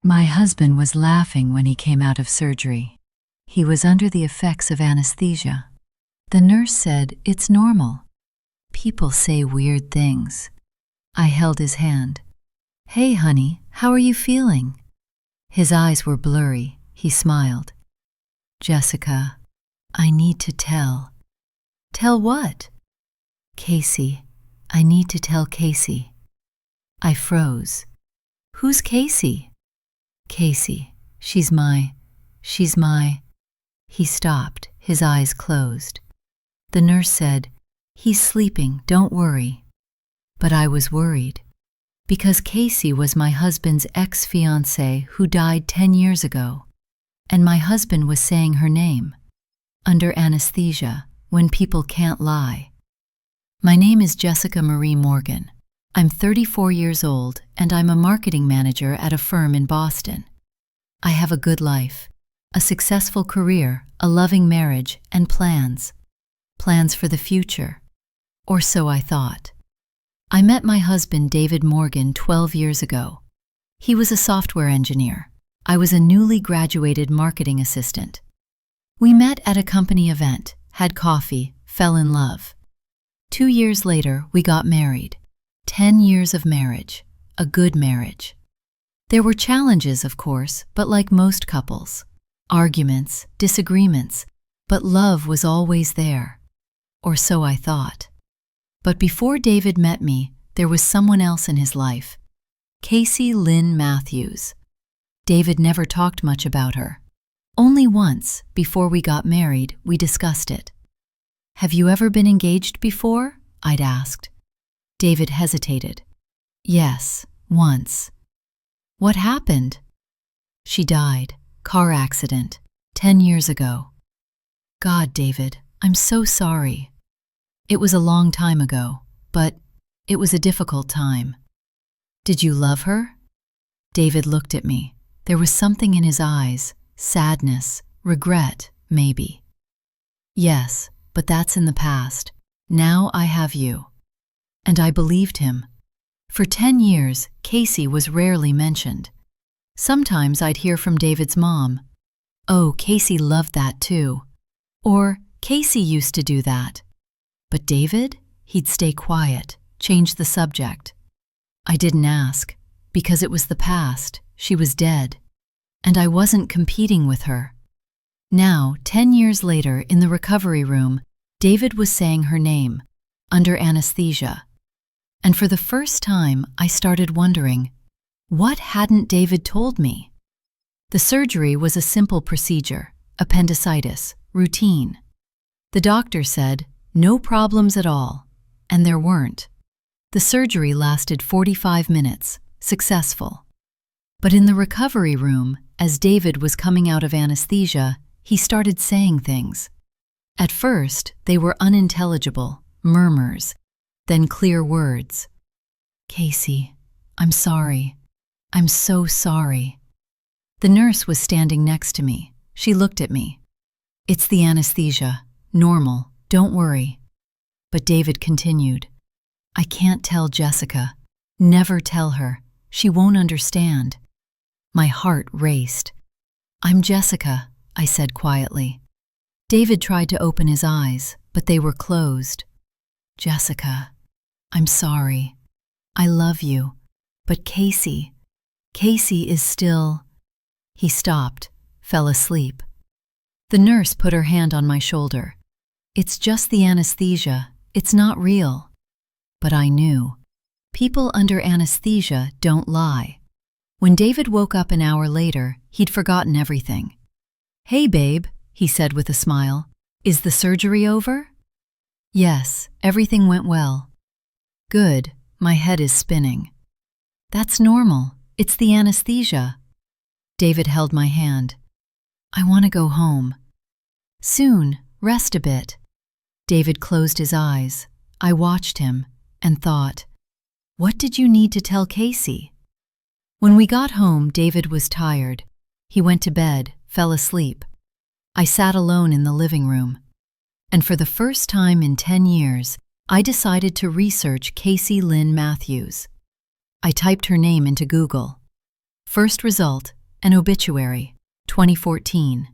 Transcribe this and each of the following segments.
My husband was laughing when he came out of surgery. He was under the effects of anesthesia. The nurse said, "It's normal. People say weird things." I held his hand. "Hey, honey, how are you feeling?" His eyes were blurry. He smiled. "Jessica, I need to tell." "Tell what?" "Kacie. I need to tell Kacie." I froze. "Who's Kacie?" "Kacie. She's my... He stopped, his eyes closed. The nurse said, "He's sleeping, don't worry." But I was worried, because Kacie was my husband's ex-fiancée who died 10 years ago, and my husband was saying her name, under anesthesia, when people can't lie. "My name is Jessica Marie Morgan. I'm 34 years old, and I'm a marketing manager at a firm in Boston. I have a good life, a successful career, a loving marriage, and plans. Plans for the future. Or so I thought. I met my husband, David Morgan, 12 years ago. He was a software engineer. I was a newly graduated marketing assistant. We met at a company event, had coffee, fell in love. 2 years later, we got married. 10 years of marriage, a good marriage. There were challenges, of course, but like most couples. Arguments, disagreements, but love was always there. Or so I thought. But before David met me, there was someone else in his life. Kacie Lynn Matthews. David never talked much about her. Only once, before we got married, we discussed it. "Have you ever been engaged before?" I'd asked. David hesitated. "Yes, once." "What happened?" "She died. Car accident. 10 years ago." "God, David, I'm so sorry." "It was a long time ago, but it was a difficult time." "Did you love her?" David looked at me. There was something in his eyes, sadness, regret, maybe. "Yes, but that's in the past. Now I have you." And I believed him. For 10 years, Kacie was rarely mentioned. Sometimes I'd hear from David's mom, "Oh, Kacie loved that too." Or, "Kacie used to do that." But David? He'd stay quiet, change the subject. I didn't ask, because it was the past, she was dead. And I wasn't competing with her. Now, 10 years later, in the recovery room, David was saying her name, under anesthesia. And for the first time, I started wondering, what hadn't David told me? The surgery was a simple procedure, appendicitis, routine. The doctor said, no problems at all, and there weren't. The surgery lasted 45 minutes, successful. But in the recovery room, as David was coming out of anesthesia, he started saying things. At first, they were unintelligible, murmurs, then clear words. "Kacie, I'm sorry. I'm so sorry." The nurse was standing next to me. She looked at me. "It's the anesthesia. Normal. Don't worry." But David continued. "I can't tell Jessica. Never tell her. She won't understand." My heart raced. "I'm Jessica," I said quietly. David tried to open his eyes, but they were closed. "Jessica, I'm sorry. I love you. But Kacie is still..." He stopped, fell asleep. The nurse put her hand on my shoulder. "It's just the anesthesia. It's not real." But I knew. People under anesthesia don't lie. When David woke up an hour later, he'd forgotten everything. "Hey, babe," he said with a smile. "Is the surgery over?" "Yes, everything went well." "Good, my head is spinning." "That's normal. It's the anesthesia." David held my hand. "I want to go home." "Soon, rest a bit." David closed his eyes. I watched him and thought, what did you need to tell Kacie? When we got home, David was tired. He went to bed, fell asleep. I sat alone in the living room. And for the first time in 10 years, I decided to research Kacie Lynn Matthews. I typed her name into Google. First result, an obituary, 2014.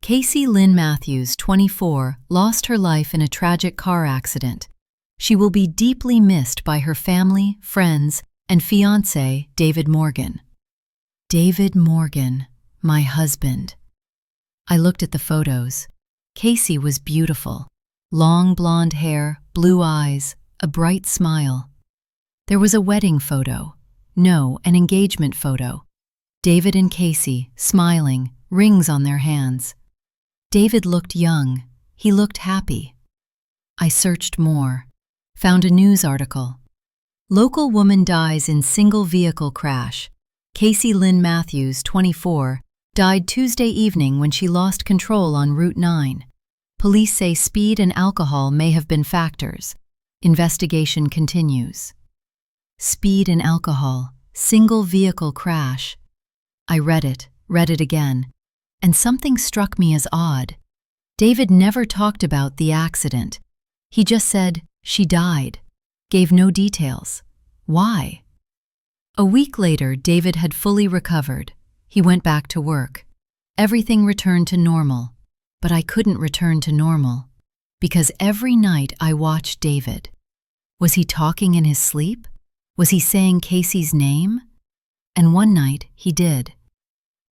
Kacie Lynn Matthews, 24, lost her life in a tragic car accident. She will be deeply missed by her family, friends, and fiancé, David Morgan. David Morgan, my husband. I looked at the photos. Kacie was beautiful. Long blonde hair, blue eyes, a bright smile. There was a wedding photo. No, an engagement photo. David and Kacie, smiling, rings on their hands. David looked young. He looked happy. I searched more. Found a news article. Local woman dies in single vehicle crash. Kacie Lynn Matthews, 24, died Tuesday evening when she lost control on Route 9. Police say speed and alcohol may have been factors. Investigation continues. Speed and alcohol, single vehicle crash. I read it again, and something struck me as odd. David never talked about the accident. He just said, she died, gave no details. Why? A week later, David had fully recovered. He went back to work. Everything returned to normal, but I couldn't return to normal because every night I watched David. Was he talking in his sleep? Was he saying Kacie's name? And one night he did.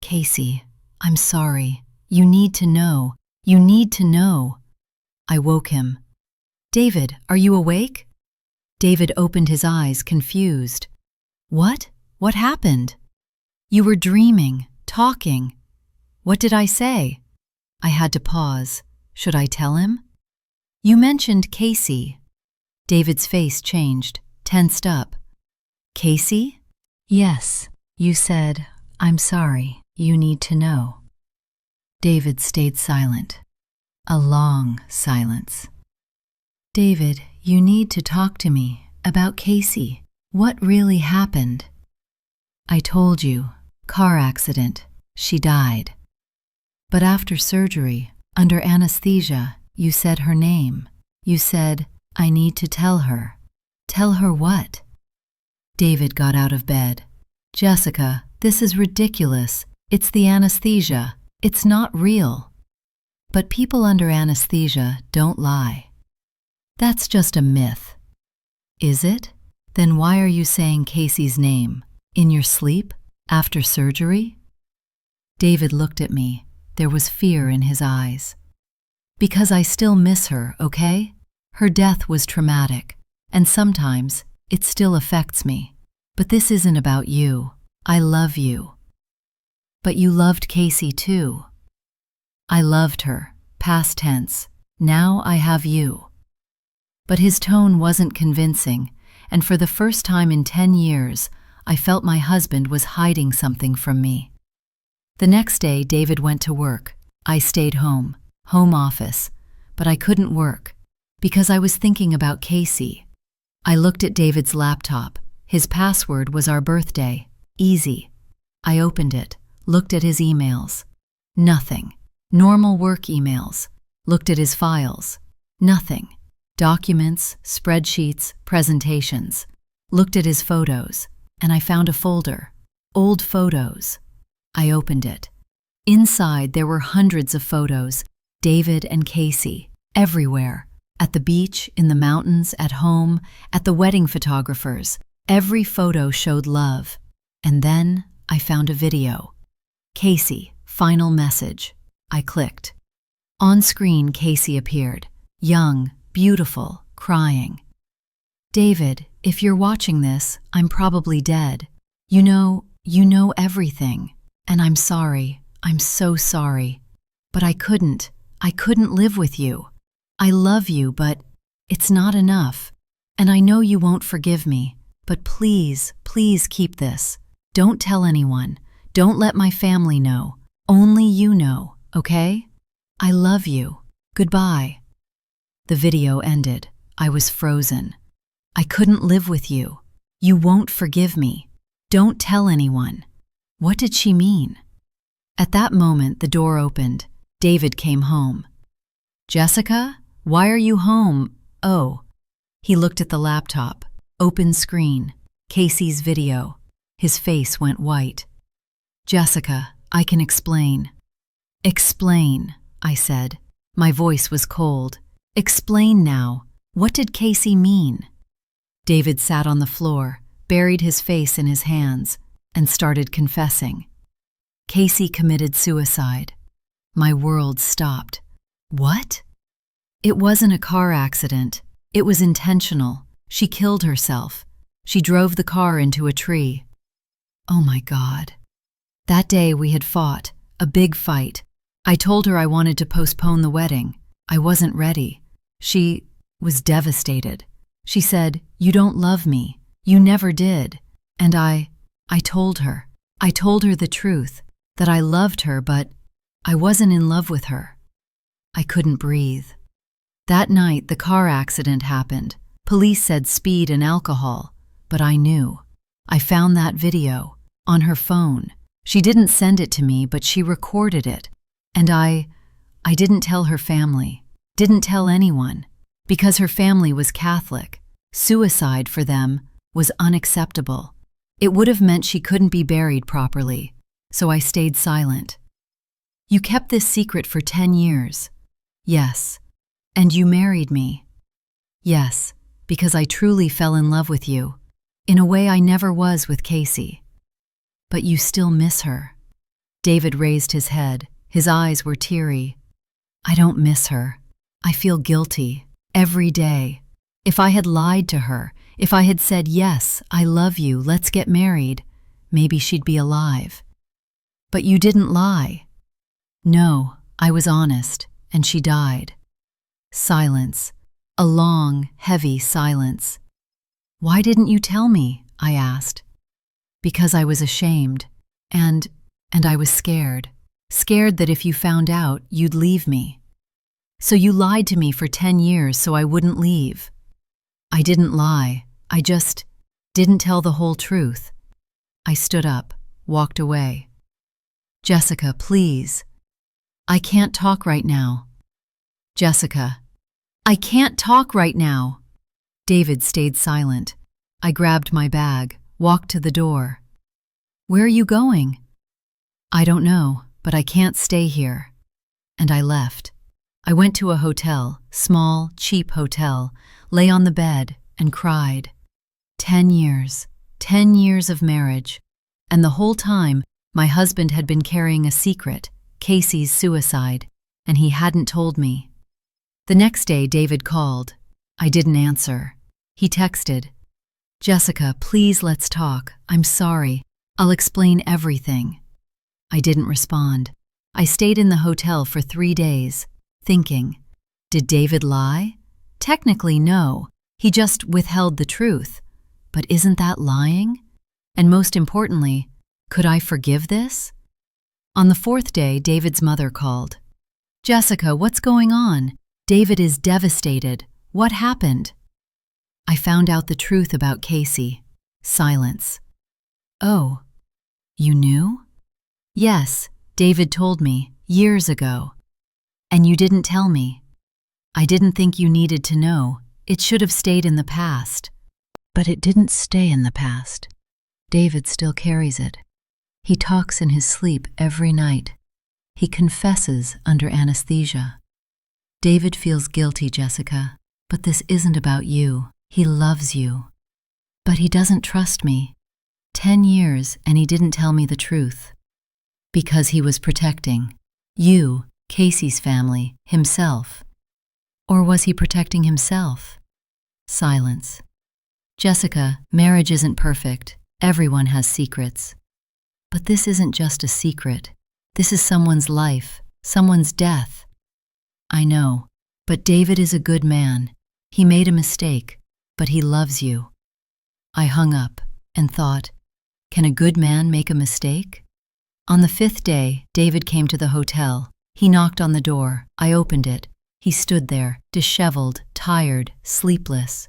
Kacie, I'm sorry. You need to know. You need to know. I woke him. David, are you awake? David opened his eyes, confused. What? What happened? You were dreaming, talking. What did I say? I had to pause. Should I tell him? You mentioned Kacie. David's face changed, tensed up. Kacie? Yes, you said, I'm sorry, you need to know. David stayed silent. A long silence. David, you need to talk to me about Kacie. What really happened? I told you, car accident, she died. But after surgery, under anesthesia, you said her name. You said, I need to tell her. Tell her what? David got out of bed. Jessica, this is ridiculous. It's the anesthesia. It's not real. But people under anesthesia don't lie. That's just a myth. Is it? Then why are you saying Kacie's name? In your sleep? After surgery? David looked at me. There was fear in his eyes. Because I still miss her, okay? Her death was traumatic, and sometimes it still affects me. But this isn't about you. I love you. But you loved Kacie too. I loved her, past tense. Now I have you. But his tone wasn't convincing, and for the first time in 10 years, I felt my husband was hiding something from me. The next day, David went to work. I stayed home office, but I couldn't work because I was thinking about Kacie. I looked at David's laptop. His password was our birthday. Easy. I opened it, looked at his emails. Nothing. Normal work emails. Looked at his files. Nothing. Documents, spreadsheets, presentations. Looked at his photos, and I found a folder. Old photos. I opened it. Inside there were hundreds of photos, David and Kacie, everywhere. At the beach, in the mountains, at home, at the wedding photographers. Every photo showed love. And then I found a video. Kacie, final message. I clicked. On screen, Kacie appeared. Young, beautiful, crying. David, if you're watching this, I'm probably dead. You know everything. And I'm sorry. I'm so sorry. But I couldn't live with you. I love you, but it's not enough. And I know you won't forgive me, but please, please keep this. Don't tell anyone. Don't let my family know. Only you know, okay? I love you. Goodbye. The video ended. I was frozen. I couldn't live with you. You won't forgive me. Don't tell anyone. What did she mean? At that moment, the door opened. David came home. Jessica, why are you home? Oh. He looked at the laptop. Open screen. Kacie's video. His face went white. Jessica, I can explain. Explain, I said. My voice was cold. Explain now. What did Kacie mean? David sat on the floor, buried his face in his hands, and started confessing. Kacie committed suicide. My world stopped. What? It wasn't a car accident. It was intentional. She killed herself. She drove the car into a tree. Oh my God. That day we had fought, a big fight. I told her I wanted to postpone the wedding. I wasn't ready. She was devastated. She said, "You don't love me. You never did." And I told her. I told her the truth, that I loved her, but I wasn't in love with her. I couldn't breathe. That night, the car accident happened. Police said speed and alcohol, but I knew. I found that video on her phone. She didn't send it to me, but she recorded it. And I didn't tell her family, didn't tell anyone, because her family was Catholic. Suicide for them was unacceptable. It would have meant she couldn't be buried properly, so I stayed silent. You kept this secret for 10 years. Yes. And you married me. Yes, because I truly fell in love with you, in a way I never was with Kacie. But you still miss her. David raised his head. His eyes were teary. I don't miss her. I feel guilty every day. If I had lied to her, if I had said, "Yes, I love you, let's get married," maybe she'd be alive. But you didn't lie. No, I was honest, and she died. Silence. A long, heavy silence. Why didn't you tell me? I asked. Because I was ashamed, and I was scared. Scared that if you found out, you'd leave me. So you lied to me for 10 years so I wouldn't leave. I didn't lie. I just didn't tell the whole truth. I stood up, walked away. Jessica, please. I can't talk right now. Jessica, I can't talk right now. David stayed silent. I grabbed my bag, walked to the door. Where are you going? I don't know, but I can't stay here. And I left. I went to a hotel, small, cheap hotel, lay on the bed and cried. 10 years, 10 years of marriage. And the whole time, my husband had been carrying a secret, Kacie's suicide, and he hadn't told me. The next day, David called. I didn't answer. He texted, "Jessica, please let's talk. I'm sorry. I'll explain everything." I didn't respond. I stayed in the hotel for 3 days, thinking, did David lie? Technically, no. He just withheld the truth. But isn't that lying? And most importantly, could I forgive this? On the 4th day, David's mother called. "Jessica, what's going on? David is devastated. What happened?" I found out the truth about Kacie. Silence. "Oh, you knew?" "Yes, David told me, years ago." "And you didn't tell me." "I didn't think you needed to know. It should have stayed in the past." But it didn't stay in the past. David still carries it. He talks in his sleep every night. He confesses under anesthesia. David feels guilty, Jessica, but this isn't about you. He loves you. But he doesn't trust me. 10 years and he didn't tell me the truth. Because he was protecting you, Kacie's family, himself. Or was he protecting himself? Silence. Jessica, marriage isn't perfect. Everyone has secrets. But this isn't just a secret. This is someone's life, someone's death. I know, but David is a good man. He made a mistake, but he loves you. I hung up and thought, can a good man make a mistake? On the 5th day, David came to the hotel. He knocked on the door. I opened it. He stood there, disheveled, tired, sleepless.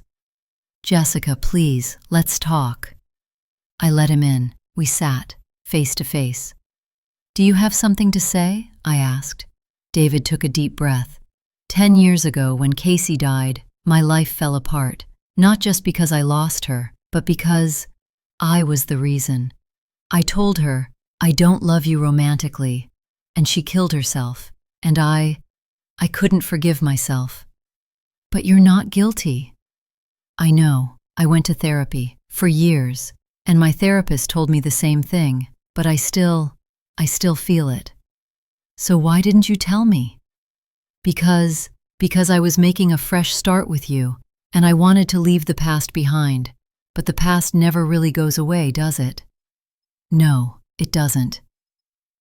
"Jessica, please, let's talk." I let him in. We sat, face to face. "Do you have something to say?" I asked. David took a deep breath. 10 years ago, when Kacie died, my life fell apart. Not just because I lost her, but because I was the reason. I told her I don't love you romantically, and she killed herself, and I couldn't forgive myself. But you're not guilty. I know, I went to therapy for years, and my therapist told me the same thing, but I still feel it. So why didn't you tell me? Because I was making a fresh start with you, and I wanted to leave the past behind, but the past never really goes away, does it? No, it doesn't.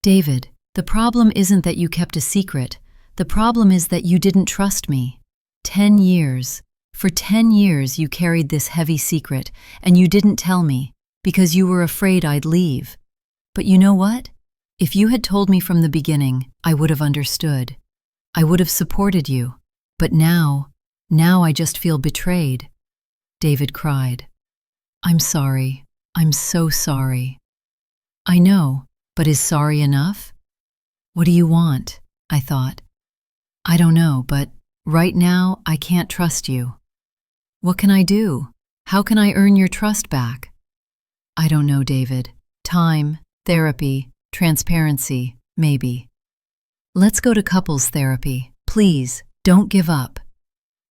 David, the problem isn't that you kept a secret. The problem is that you didn't trust me. 10 years. For 10 years you carried this heavy secret, and you didn't tell me, because you were afraid I'd leave. But you know what? If you had told me from the beginning, I would have understood. I would have supported you. But now I just feel betrayed. David cried. I'm sorry. I'm so sorry. I know, but is sorry enough? What do you want? I thought. I don't know, but right now I can't trust you. What can I do? How can I earn your trust back? I don't know, David. Time, therapy, transparency, maybe. Let's go to couples therapy. Please, don't give up.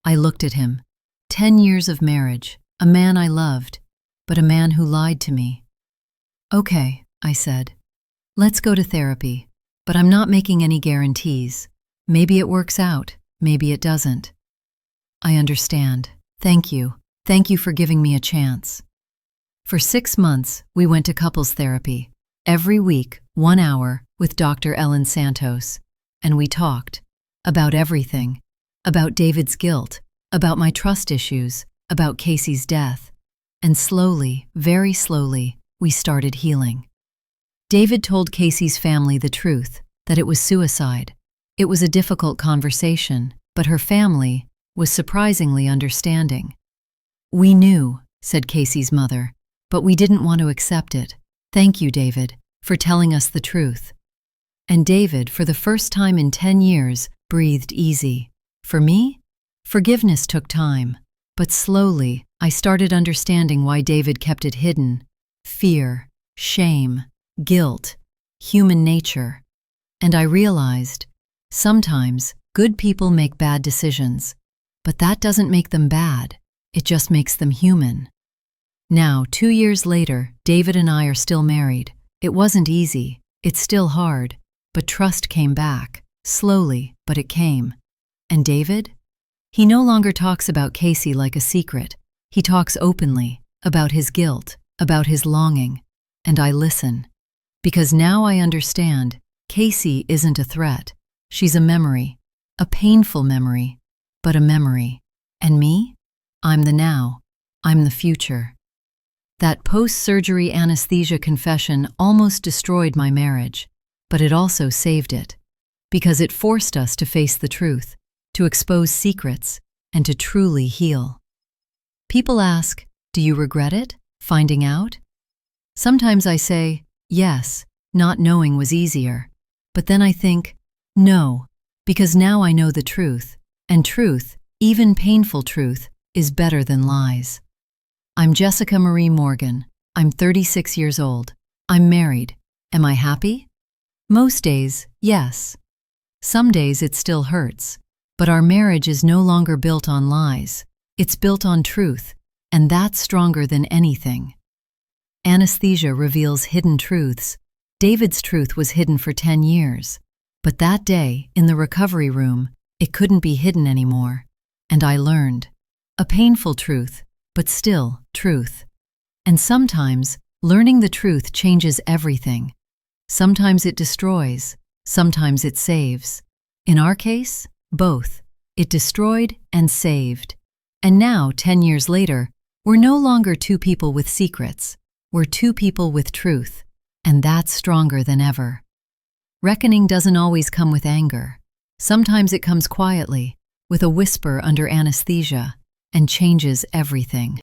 I looked at him. 10 years of marriage, a man I loved, but a man who lied to me. Okay, I said. Let's go to therapy, but I'm not making any guarantees. Maybe it works out, maybe it doesn't. I understand. Thank you. Thank you for giving me a chance. For 6 months, we went to couples therapy. Every week, 1 hour, with Dr. Ellen Santos. And we talked. About everything. About David's guilt. About my trust issues. About Kacie's death. And slowly, very slowly, we started healing. David told Kacie's family the truth, that it was suicide. It was a difficult conversation, but her family was surprisingly understanding. We knew, said Kacie's mother, but we didn't want to accept it. Thank you, David, for telling us the truth. And David, for the first time in 10 years, breathed easy. For me, forgiveness took time, but slowly I started understanding why David kept it hidden. Fear, shame, guilt, human nature. And I realized, sometimes good people make bad decisions, but that doesn't make them bad, it just makes them human. Now, 2 years later, David and I are still married. It wasn't easy, it's still hard, but trust came back, slowly, but it came. And David? He no longer talks about Kacie like a secret. He talks openly, about his guilt, about his longing, and I listen. Because now I understand, Kacie isn't a threat. She's a memory, a painful memory, but a memory. And me? I'm the now. I'm the future. That post-surgery anesthesia confession almost destroyed my marriage, but it also saved it, because it forced us to face the truth, to expose secrets, and to truly heal. People ask, do you regret it, finding out? Sometimes I say, yes, not knowing was easier. But then I think, no, because now I know the truth, and truth, even painful truth, is better than lies. I'm Jessica Marie Morgan. I'm 36 years old. I'm married. Am I happy? Most days, yes. Some days it still hurts. But our marriage is no longer built on lies. It's built on truth, and that's stronger than anything. Anesthesia reveals hidden truths. David's truth was hidden for 10 years. But that day, in the recovery room, it couldn't be hidden anymore. And I learned. A painful truth, but still truth. And sometimes, learning the truth changes everything. Sometimes it destroys, sometimes it saves. In our case, both. It destroyed and saved. And now, 10 years later, we're no longer two people with secrets. We're two people with truth. And that's stronger than ever. Reckoning doesn't always come with anger. Sometimes it comes quietly, with a whisper under anesthesia, and changes everything.